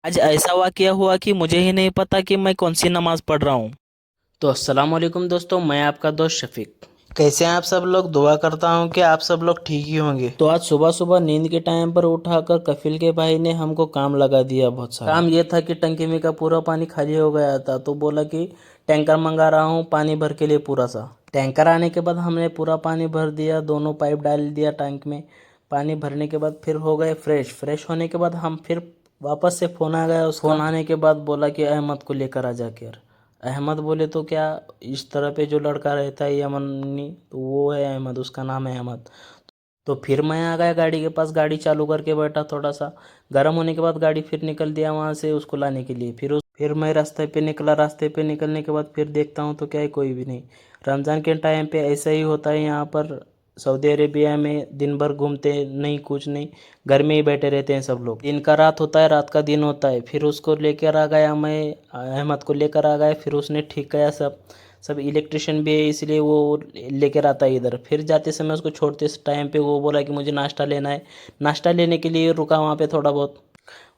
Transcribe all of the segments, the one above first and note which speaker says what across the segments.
Speaker 1: आज ऐसा वाकया हुआ कि मुझे ही नहीं पता कि मैं कौन सी नमाज पढ़ रहा हूँ। तो अस्सलाम वालेकुम दोस्तों, मैं आपका दोस्त शफीक। कैसे हैं आप सब लोग? दुआ करता हूँ कि आप सब लोग ठीक ही होंगे। तो आज सुबह सुबह नींद के टाइम पर उठाकर कफिल के भाई ने हमको काम लगा दिया बहुत सारा। काम ये था कि टंकी में का पूरा पानी खाली हो गया था, तो बोला कि टैंकर मंगा रहा हूँ पानी भर के लिए पूरा सा। टैंकर आने के बाद हमने पूरा पानी भर दिया, दोनों पाइप डाल दिया टैंक में। पानी भरने के बाद फिर हो गए फ्रेश। फ्रेश होने के बाद हम फिर वापस से फ़ोन आ गया उसका। फ़ोन आने के बाद बोला कि अहमद को लेकर आ जाकर। अहमद बोले तो क्या, इस तरह पे जो लड़का रहता है यमनी, तो वो है अहमद, उसका नाम है अहमद। तो फिर मैं आ गया गाड़ी के पास, गाड़ी चालू करके बैठा, थोड़ा सा गर्म होने के बाद गाड़ी फिर निकल दिया वहाँ से उसको लाने के लिए। फिर मैं रास्ते पे निकला। रास्ते पे निकलने के बाद फिर देखता हूँ तो क्या है, कोई भी नहीं। रमज़ान के टाइम पे ऐसा ही होता है यहाँ पर सऊदी अरेबिया में। दिन भर घूमते नहीं, कुछ नहीं, घर में ही बैठे रहते हैं सब लोग। दिन का रात होता है, रात का दिन होता है। फिर उसको लेकर आ गया मैं, अहमद को लेकर आ गया। फिर उसने ठीक किया सब। सब इलेक्ट्रिशियन भी है इसलिए वो लेकर आता है इधर। फिर जाते समय उसको छोड़ते टाइम पे वो बोला कि मुझे नाश्ता लेना है। नाश्ता लेने के लिए रुका वहाँ पे थोड़ा बहुत।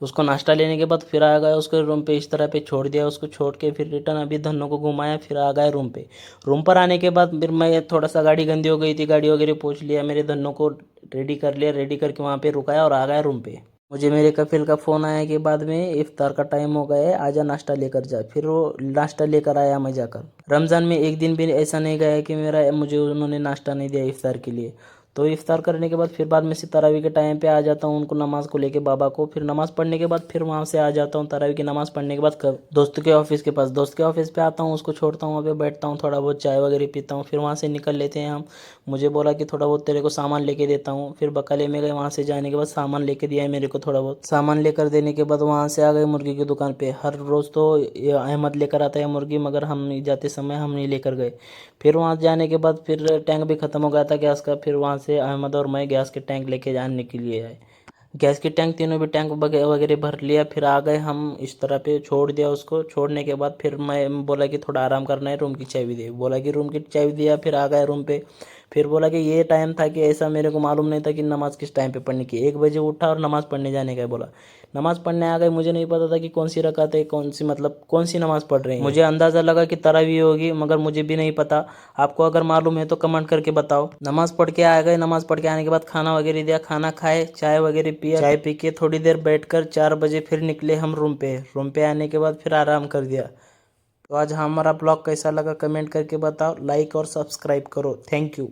Speaker 1: उसको नाश्ता लेने के बाद फिर आ गया उसके रूम पे, इस तरह पे छोड़ दिया उसको। छोड़ के फिर रिटर्न अभी धन्नो को घुमाया, फिर आ गए रूम पे। रूम पर आने के बाद फिर मैं थोड़ा सा, गाड़ी गंदी हो गई थी, गाड़ी वगैरह पोंछ लिया, मेरे धन्नो को रेडी कर लिया। रेडी करके वहाँ पे रुकाया और आ गया रूम पे। मुझे मेरे कफिल का फ़ोन आया कि बाद में इफ्तार का टाइम हो गया है, आजा नाश्ता लेकर जा। फिर वो नाश्ता लेकर आया मैं जाकर। रमज़ान में एक दिन भी ऐसा नहीं गया कि मेरा मुझे उन्होंने नाश्ता नहीं दिया इफ्तार के लिए। तो इफ्तार करने के बाद फिर बाद में से तरावी के टाइम पे आ जाता हूँ उनको नमाज़ को लेके, बाबा को। फिर नमाज़ पढ़ने के बाद फिर वहाँ से आ जाता हूँ तरावी की नमाज़ पढ़ने के बाद दोस्त के ऑफिस के पास। दोस्त के ऑफिस पे आता हूँ, उसको छोड़ता हूँ, वहाँ पे बैठता हूँ, थोड़ा बहुत चाय वगैरह पीता हूँ। फिर वहाँ से निकल लेते हैं हम। मुझे बोला कि थोड़ा बहुत तेरे को सामान लेके देता हूँ। फिर बकाले में गए, वहाँ से जाने के बाद सामान लेके दिया है मेरे को। थोड़ा बहुत सामान लेकर देने के बाद वहाँ से आ गए मुर्गी की दुकान पे। हर रोज़ तो ये अहमद लेकर आता है मुर्गी, मगर हम नहीं जाते समय हम नहीं लेकर गए। फिर वहाँ जाने के बाद फिर टैंक भी ख़त्म हो गया था गैस का। फिर वहाँ से अहमद और मैं गैस के टैंक लेके जाने के लिए आए। गैस की टैंक, तीनों भी टैंक वगैरह भर लिया। फिर आ गए हम, इस तरह पे छोड़ दिया उसको। छोड़ने के बाद फिर मैं बोला कि थोड़ा आराम करना है, रूम की चाबी दे। बोला कि रूम की चाबी दिया। फिर आ गए रूम पे। फिर बोला कि ये टाइम था कि ऐसा मेरे को मालूम नहीं था कि नमाज़ किस टाइम पे पढ़ने की। 1 बजे उठा और नमाज़ पढ़ने जाने का बोला। नमाज़ पढ़ने आ गए। मुझे नहीं पता था कि कौन सी रकात है, कौन सी मतलब कौन सी नमाज़ पढ़ रहे हैं। मुझे अंदाज़ा लगा कि तरावी होगी, मगर मुझे भी नहीं पता। आपको अगर मालूम है तो कमेंट करके बताओ। नमाज़ पढ़ के आ गए। नमाज़ पढ़ के आने के बाद खाना वगैरह दिया, खाना खाए, चाय वगैरह पिया। चाय पी के थोड़ी देर बैठकर 4 बजे फिर निकले हम रूम पे। रूम पे आने के बाद फिर आराम कर दिया। तो आज हमारा ब्लॉग कैसा लगा कमेंट करके बताओ। लाइक और सब्सक्राइब करो। Thank you.